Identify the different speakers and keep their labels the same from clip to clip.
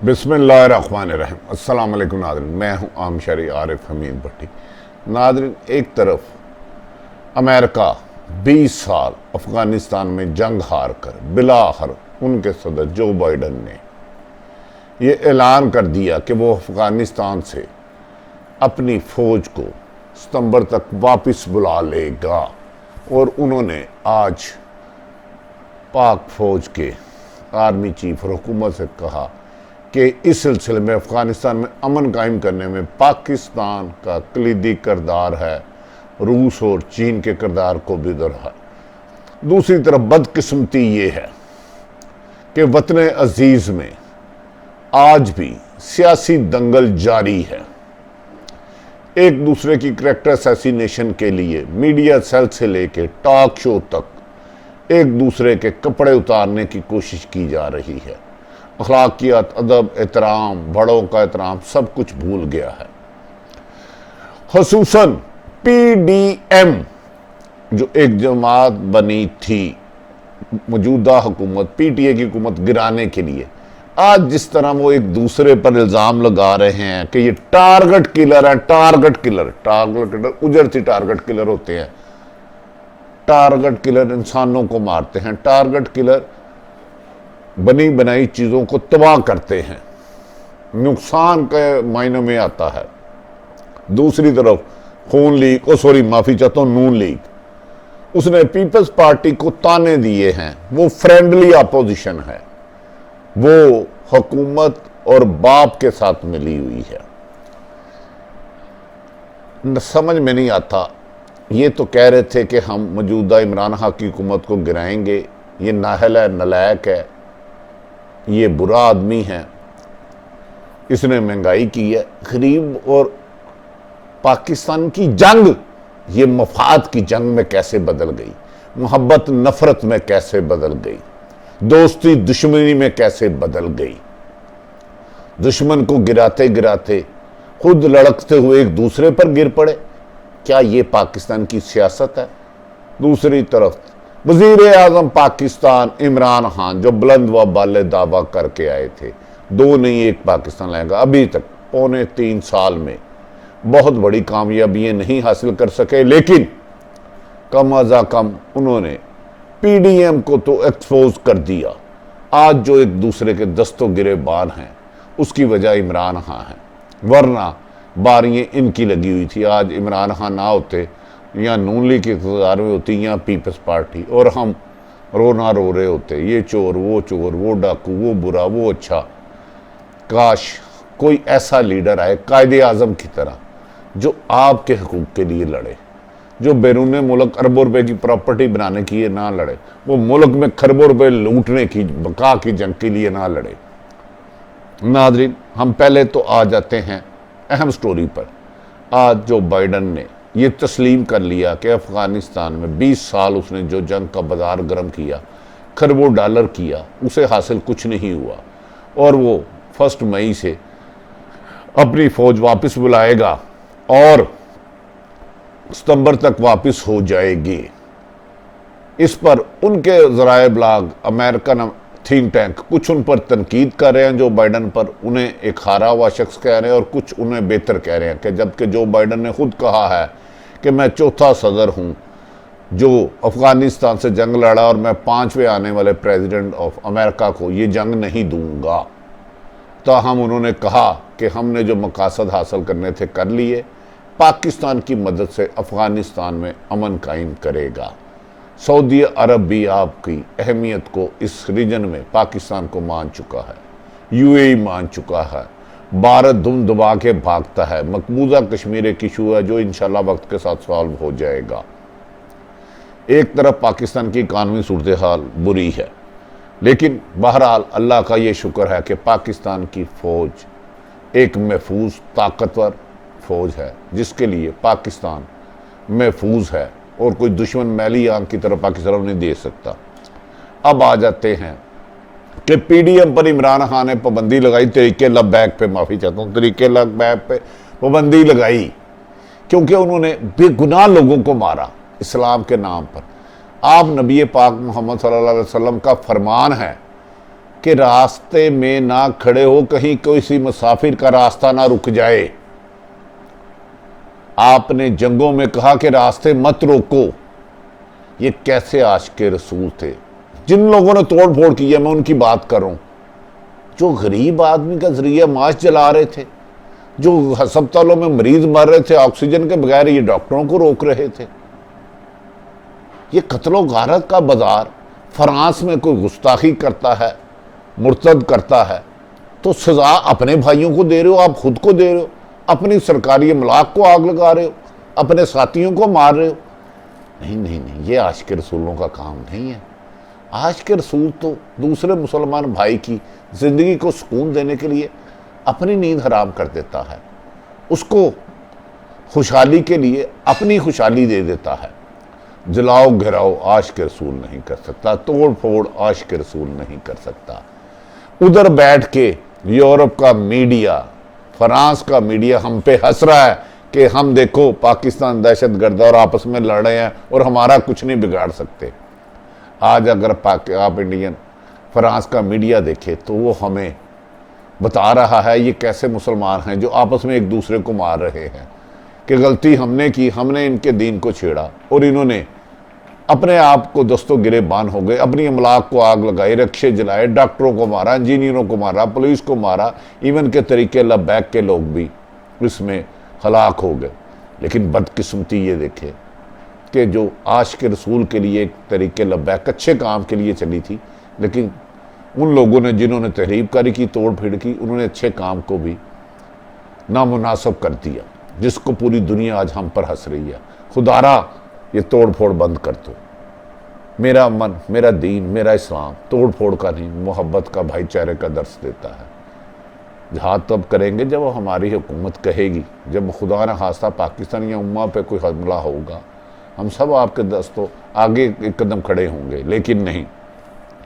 Speaker 1: बिस्मिल्लाहिर्रहमानिर्रहीम। अस्सलाम वालेकुम नाज़रीन, मैं हूं आमशरी आरिफ हमीद भट्टी। नाज़रीन, एक तरफ अमेरिका 20 साल अफ़गानिस्तान में जंग हार कर बिलाखिर उनके सदर जो बाइडन ने ये ऐलान कर दिया कि वो अफ़गानिस्तान से अपनी फ़ौज को सितंबर तक वापस बुला लेगा, और उन्होंने आज पाक फ़ौज के आर्मी चीफ और हुकूमत से कहा कि इस सिलसिले में अफ़गानिस्तान में अमन कायम करने में पाकिस्तान का कलीदी किरदार है, रूस और चीन के किरदार को भी दोहराया। दूसरी तरफ बदकिस्मती ये है कि वतन अजीज़ में आज भी सियासी दंगल जारी है। एक दूसरे की करैक्टर असैसिनेशन के लिए मीडिया सेल से लेकर टॉक शो तक एक दूसरे के कपड़े उतारने की कोशिश की जा रही है। अखलाकियात, अदब, एहतराम, बड़ों का एहतराम सब कुछ भूल गया है। खसूसन PDM जो एक जमात बनी थी मौजूदा हुकूमत PTA की हुकूमत गिराने के लिए, आज जिस तरह वो एक दूसरे पर इल्ज़ाम लगा रहे हैं कि ये टारगेट किलर है। टारगेट किलर उजरती टारगेट किलर होते हैं। टारगेट किलर इंसानों को मारते हैं। टारगेट किलर बनी बनाई चीज़ों को तबाह करते हैं, नुकसान के मायने में आता है। दूसरी तरफ खून लीग माफ़ी चाहता हूँ, नून लीग, उसने पीपल्स पार्टी को ताने दिए हैं। वो फ्रेंडली अपोजिशन है, वो हुकूमत और बाप के साथ मिली हुई है। समझ में नहीं आता। ये तो कह रहे थे कि हम मौजूदा इमरान खान की हुकूमत को गिराएंगे। ये नाहल है, नलायक है, ये बुरा आदमी है, इसने महंगाई की है। गरीब और पाकिस्तान की जंग ये मफाद की जंग में कैसे बदल गई, मोहब्बत नफरत में कैसे बदल गई, दोस्ती दुश्मनी में कैसे बदल गई। दुश्मन को गिराते गिराते खुद लड़कते हुए एक दूसरे पर गिर पड़े। क्या ये पाकिस्तान की सियासत है? दूसरी तरफ वज़ीर आज़म पाकिस्तान इमरान खान जो बुलंद व बाले दावा करके आए थे, 2 नहीं 1 पाकिस्तान लाएगा, अभी तक पौने 3 साल में बहुत बड़ी कामयाबियां नहीं हासिल कर सके। लेकिन कम अज़ा कम उन्होंने PDM को तो एक्सपोज कर दिया। आज जो एक दूसरे के दस्तों गिरेबान हैं उसकी वजह इमरान खान है, वरना बारियां इनकी लगी हुई थी। आज इमरान खान ना होते या नून लीग के इक़्तिदार में होती या पीपल्स पार्टी, और हम रोना रो रहे होते, ये चोर, वो डाकू, वो बुरा, वो अच्छा। काश कोई ऐसा लीडर आए कायदे आज़म की तरह जो आपके हकूक़ के लिए लड़े, जो बैरून मुल्क अरबों रुपए की प्रॉपर्टी बनाने के लिए ना लड़े, वो मुल्क में खरबों रुपए लूटने की बका की जंग के लिए ना लड़े। नाज़रीन, हम पहले तो आ जाते हैं अहम स्टोरी पर। आज जो बाइडन ने ये तस्लीम कर लिया कि अफ़गानिस्तान में 20 साल उसने जो जंग का बाजार गर्म किया, खरबों डॉलर किया, उसे हासिल कुछ नहीं हुआ, और वो 1 मई से अपनी फ़ौज वापस बुलाएगा और सितंबर तक वापस हो जाएगी। इस पर उनके ज़राए ब्लाग अमेरिकन थिंक टैंक कुछ उन पर तनकीद कर रहे हैं जो बाइडन पर, उन्हें एक हारा हुआ शख्स कह रहे हैं, और कुछ उन्हें बेहतर कह रहे हैं कि जबकि जो बाइडन ने खुद कहा है कि मैं चौथा सदर हूं जो अफ़गानिस्तान से जंग लड़ा और मैं 5वें आने वाले प्रेसिडेंट ऑफ अमेरिका को ये जंग नहीं दूंगा। ताहम उन्होंने कहा कि हमने जो मकासद हासिल करने थे कर लिए, पाकिस्तान की मदद से अफ़गानिस्तान में अमन कायम करेगा। सऊदी अरब भी आपकी अहमियत को इस रीजन में पाकिस्तान को मान चुका है, UAE मान चुका है, भारत दुम दबा के भागता है। मकबूजा कश्मीर एक इशू है जो इंशाल्लाह वक्त के साथ सॉल्व हो जाएगा। एक तरफ पाकिस्तान की इकानमी सूरत हाल बुरी है, लेकिन बहरहाल अल्लाह का ये शुक्र है कि पाकिस्तान की फ़ौज एक महफूज ताकतवर फ़ौज है जिसके लिए पाकिस्तान महफूज है, और कोई दुश्मन मैली आंख की तरफ पाकिस्तान नहीं दे सकता। अब आ जाते हैं कि PDM पर इमरान खान ने पाबंदी लगाई, तरीके लबैक पे, माफ़ी चाहता हूँ, तरीके लबैक पे पाबंदी लगाई क्योंकि उन्होंने बेगुनाह लोगों को मारा इस्लाम के नाम पर। आप नबी पाक मोहम्मद सल्लल्लाहु अलैहि वसल्लम का फरमान है कि रास्ते में ना खड़े हो, कहीं किसी मुसाफिर का रास्ता ना रुक जाए। आपने जंगों में कहा कि रास्ते मत रोको। ये कैसे आशिक रसूल थे? जिन लोगों ने तोड़ फोड़ की है, मैं उनकी बात कर रहा हूं, जो गरीब आदमी का जरिया माश जला रहे थे, जो अस्पतालों में मरीज मर रहे थे ऑक्सीजन के बगैर, ये डॉक्टरों को रोक रहे थे। ये कत्लो गारत का बाजार। फ्रांस में कोई गुस्ताखी करता है, मुर्तद करता है, तो सजा अपने भाइयों को दे रहे हो, आप खुद को दे रहे हो, अपनी सरकारी इमलाक को आग लगा रहे हो, अपने साथियों को मार रहे हो। नहीं नहीं नहीं, ये आशिक रसूलों का काम नहीं है। आशिक रसूल तो दूसरे मुसलमान भाई की जिंदगी को सुकून देने के लिए अपनी नींद हराम कर देता है, उसको खुशहाली के लिए अपनी खुशहाली दे देता है। जलाओ घिराओ आशिक रसूल नहीं कर सकता, तोड़ फोड़ आशिक रसूल नहीं कर सकता। उधर बैठ के यूरोप का मीडिया, फ्रांस का मीडिया हम पे हंस रहा है कि हम देखो पाकिस्तान दहशतगर्द और आपस में लड़ रहे हैं और हमारा कुछ नहीं बिगाड़ सकते। आज अगर आप इंडियन फ्रांस का मीडिया देखे तो वो हमें बता रहा है ये कैसे मुसलमान हैं जो आपस में एक दूसरे को मार रहे हैं, कि गलती हमने की, हमने इनके दीन को छेड़ा और इन्होंने अपने आप को दस्तों गिरेबान हो गए, अपनी अमलाक को आग लगाई, रक्षे जलाए, डॉक्टरों को मारा, इंजीनियरों को मारा, पुलिस को मारा, इवन के तरीके लबैक के लोग भी इसमें हलाक हो गए। लेकिन बदकिस्मती ये देखे कि जो आशिक रसूल के लिए एक तरीके लबैक अच्छे काम के लिए चली थी, लेकिन उन लोगों ने जिन्होंने तहरीबकारी की, तोड़ फिड़ की, उन्होंने अच्छे काम को भी नामुनासिब कर दिया, जिसको पूरी दुनिया आज हम पर हंस रही है। खुदारा ये तोड़ फोड़ बंद कर दो। मेरा मन, मेरा दीन, मेरा इस्लाम तोड़ फोड़ का नहीं, मोहब्बत का, भाईचारे का दर्स देता है। जहाद तब करेंगे जब हमारी हुकूमत कहेगी, जब खुदा न खास्ता पाकिस्तान या उम्मा पे कोई हमला होगा, हम सब आपके दस्तों आगे एक कदम खड़े होंगे। लेकिन नहीं।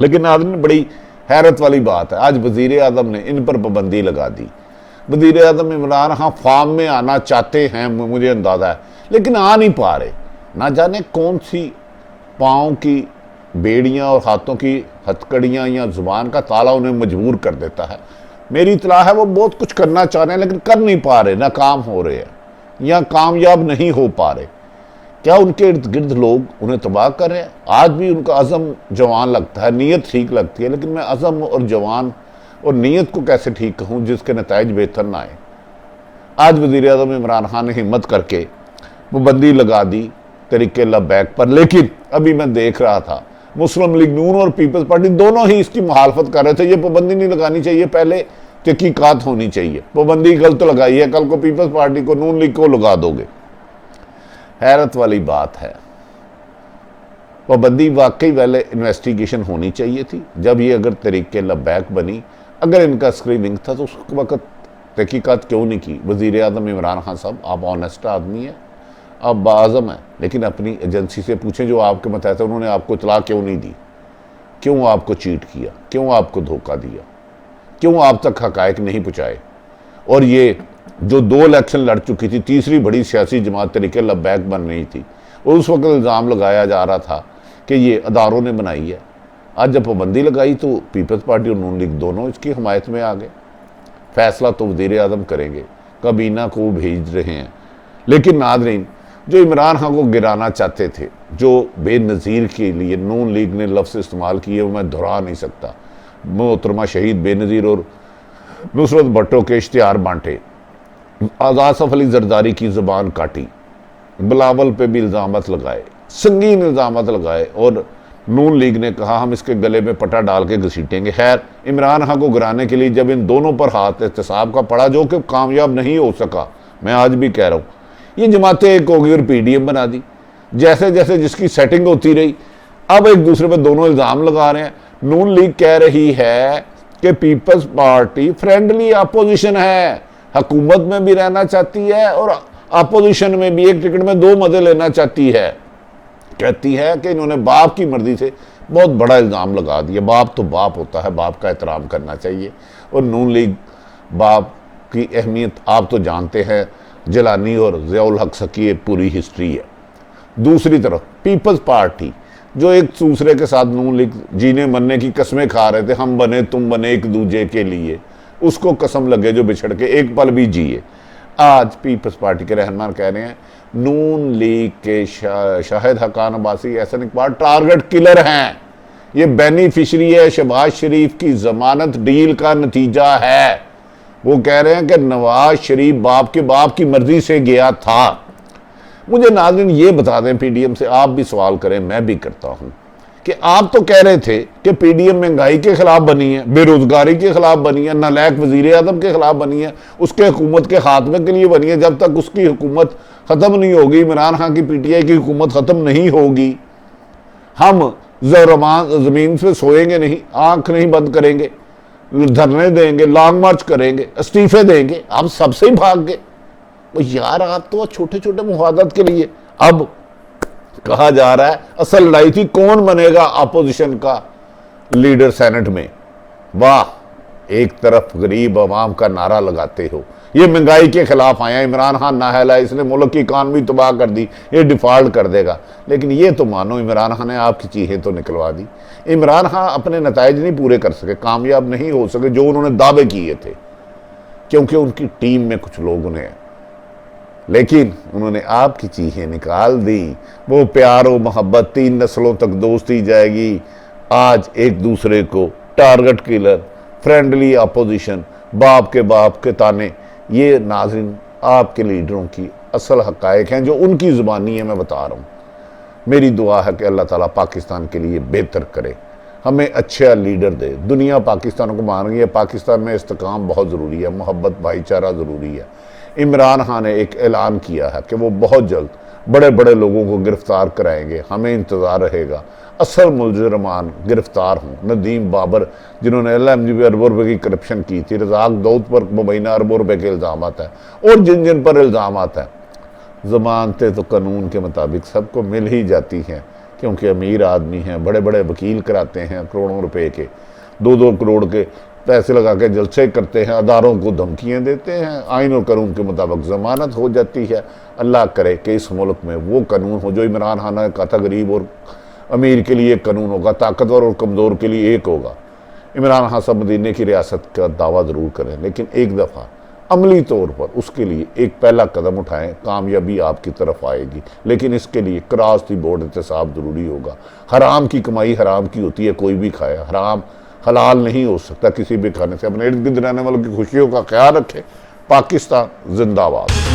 Speaker 1: लेकिन आदमी, बड़ी हैरत वाली बात है, आज वज़ीर आज़म ने इन पर पाबंदी लगा दी। वज़ीर आज़म इमरान खान फार्म में आना चाहते हैं, मुझे अंदाज़ा है, लेकिन आ नहीं पा रहे। ना जाने कौन सी पाँव की बेड़ियाँ और हाथों की हथकड़ियाँ या जुबान का ताला उन्हें मजबूर कर देता है। मेरी इतला है वो बहुत कुछ करना चाह रहे हैं लेकिन कर नहीं पा रहे, नाकाम हो रहे हैं या कामयाब नहीं हो पा रहे। क्या उनके इर्द गिर्द लोग उन्हें तबाह कर रहे हैं? आज भी उनका अज़म जवान लगता है, नीयत ठीक लगती है, लेकिन मैं अज़म और जवान और नीयत को कैसे ठीक कहूँ जिसके नताइज बेहतर ना आए। आज वज़ीर आज़म इमरान खान ने हिम्मत करके पाबंदी लगा दी तरीके लबैक पर, लेकिन अभी मैं देख रहा था मुस्लिम लीग नून और पीपल्स पार्टी दोनों ही इसकी मुखालफत कर रहे थे। ये पाबंदी नहीं लगानी चाहिए, पहले तहकीकात होनी चाहिए। पाबंदी गलत लगाई है, कल को पीपल्स पार्टी को, नून लीग को लगा दोगे। हैरत वाली बात है। पाबंदी वाकई पहले इन्वेस्टिगेशन होनी चाहिए थी। जब ये अगर तरीके लबैक बनी, अगर इनका स्क्रीनिंग था तो उस वक्त तहकीकात क्यों नहीं की? वज़ीर आज़म इमरान खान साहब, आप ऑनेस्ट आदमी है, आप बाज़म है, लेकिन अपनी एजेंसी से पूछें जो आपके मतहत है, उन्होंने आपको इतला क्यों नहीं दी? क्यों आपको चीट किया? क्यों आपको धोखा दिया? क्यों आप तक हक़ाइक़ नहीं पहुँचाए? और ये जो 2 इलेक्शन लड़ चुकी थी, तीसरी बड़ी सियासी जमात तरीके लबैक बन रही थी, और उस वक्त इल्ज़ाम लगाया जा रहा था कि ये अदारों ने बनाई है। आज जब पाबंदी लगाई तो पीपल्स पार्टी और नून लीग दोनों इसकी हमायत में आ गए। फैसला तो वज़ीर आज़म करेंगे, काबीना को भेज रहे हैं। लेकिन नाज़रीन, जो इमरान खान को गिराना चाहते थे, जो बेनज़ीर के लिए नून लीग ने लफ्ज़ इस्तेमाल किए, वो मैं दोहरा नहीं सकता। मोहतरमा शहीद बेनज़ीर और नुसरत भट्टो के इश्तिहार बांटे, आज़ाद सैफ अली जरदारी की ज़ुबान काटी, बिलावल पे भी इल्ज़ामत लगाए, संगीन इल्ज़ामत लगाए, और नून लीग ने कहा हम इसके गले में पटा डाल के घसीटेंगे। खैर, इमरान खान को गिराने के लिए जब इन दोनों पर हाथ एहतसाब का पड़ा, जो कि कामयाब नहीं हो सका, मैं आज भी कह रहा हूँ, ये जमातें एक होगी और PDM बना दी। जैसे जैसे जिसकी सेटिंग होती रही, अब एक दूसरे पर दोनों इल्ज़ाम लगा रहे हैं। नून लीग कह रही है कि पीपल्स पार्टी फ्रेंडली अपोजिशन है, हुकूमत में भी रहना चाहती है और अपोजिशन में भी, एक टिकट में 2 मज़े लेना चाहती है। कहती है कि इन्होंने बाप की मर्जी से बहुत बड़ा इल्ज़ाम लगा दिया। बाप तो बाप होता है, बाप का एहतराम करना चाहिए। और नून लीग बाप की अहमियत आप तो जानते हैं, जिलानी और ज़ियाउल हक की पूरी हिस्ट्री है। दूसरी तरफ पीपल्स पार्टी जो एक दूसरे के साथ नून लीग जीने मरने की कस्में खा रहे थे, हम बने तुम बने एक दूजे के लिए, उसको कसम लगे जो बिछड़ के एक पल भी जिए। आज पीपल्स पार्टी के रहनुमा कह रहे हैं नून लीग के शाहिद हकान अब्बासी एहसन इकबाल टारगेट किलर हैं, ये बेनिफिशरी है शहबाज शरीफ की जमानत डील का नतीजा है। वो कह रहे हैं कि नवाज शरीफ बाप की मर्जी से गया था। मुझे नाज़रीन ये बता दें, पीडीएम से आप भी सवाल करें, मैं भी करता हूं कि आप तो कह रहे थे कि पीडीएम महंगाई के खिलाफ बनी है, बेरोजगारी के खिलाफ बनी है, नालायक वजीर आज़म के खिलाफ बनी है, उसके हुकूमत के खात्मे के लिए बनी है। जब तक उसकी हुकूमत ख़त्म नहीं होगी, इमरान खान की पीटीआई की हुकूमत ख़त्म नहीं होगी, हम ज़मीन पे सोएंगे नहीं, आंख नहीं बंद करेंगे, धरने देंगे, लॉन्ग मार्च करेंगे, इस्तीफे देंगे। आप सबसे ही भाग गए। यार आप तो छोटे छोटे मुफादत के लिए, अब कहा जा रहा है असल लड़ाई थी कौन बनेगा अपोजिशन का लीडर सेनेट में। वाह, एक तरफ गरीब अवाम का नारा लगाते हो, ये महंगाई के खिलाफ आया, इमरान खान नाहला, इसने मुल्क की इकानमी तबाह कर दी, ये डिफॉल्ट कर देगा। लेकिन ये तो मानो इमरान खान ने आपकी चीज़ें तो निकलवा दी। इमरान खान अपने नताइज नहीं पूरे कर सके, कामयाब नहीं हो सके जो उन्होंने दावे किए थे, क्योंकि उनकी टीम में कुछ लोग उन्हें, लेकिन उन्होंने आपकी चीज़ें निकाल दी। वो प्यार और मोहब्बत 3 नस्लों तक दोस्ती जाएगी। आज एक दूसरे को टारगेट किलर, फ्रेंडली अपोजिशन, बाप के ताने, ये नाज़रीन आपके लीडरों की असल हक़ाइक़ हैं जो उनकी ज़ुबानी है, मैं बता रहा हूँ। मेरी दुआ है कि अल्लाह ताला पाकिस्तान के लिए बेहतर करे, हमें अच्छा लीडर दे। दुनिया पाकिस्तान को मान रही है, पाकिस्तान में इस्तेकाम बहुत ज़रूरी है, मोहब्बत भाईचारा ज़रूरी है। इमरान खान ने एक ऐलान किया है कि वो बहुत जल्द बड़े बड़े लोगों को गिरफ्तार कराएंगे, हमें इंतज़ार रहेगा असल मुलज़िमान गिरफ्तार हों। नदीम बाबर जिन्होंने LMG पे अरबों रुपये की करप्शन की थी, रज़ाक दाऊद पर मुबैना अरबों रुपये के इल्ज़ाम है, और जिन जिन पर इल्ज़ाम है, ज़मानतें तो कानून के मुताबिक सबको मिल ही जाती हैं, क्योंकि अमीर आदमी हैं, बड़े बड़े वकील कराते हैं करोड़ों रुपए के, 2-2 करोड़ के पैसे लगा के जलसे करते हैं, अदारों को धमकियाँ देते हैं, आइन और कानून के मुताबिक ज़मानत हो जाती है। अल्लाह करे कि इस मुल्क में वो कानून हो जो इमरान खान ने कहा था, गरीब और अमीर के लिए एक कानून होगा, ताकतवर और कमज़ोर के लिए एक होगा। इमरान खान सब मदीने की रियासत का दावा ज़रूर करें, लेकिन एक दफ़ा अमली तौर पर उसके लिए एक पहला कदम उठाएं, कामयाबी आपकी तरफ आएगी। लेकिन इसके लिए क्रॉस दी बोर्ड एहतसाब ज़रूरी होगा। हराम की कमाई हराम की होती है, कोई भी खाए, हराम हलाल नहीं हो सकता किसी भी खाने से। अपने इर्द गिर्द रहने वालों की खुशियों का ख्याल रखें। पाकिस्तान जिंदाबाद।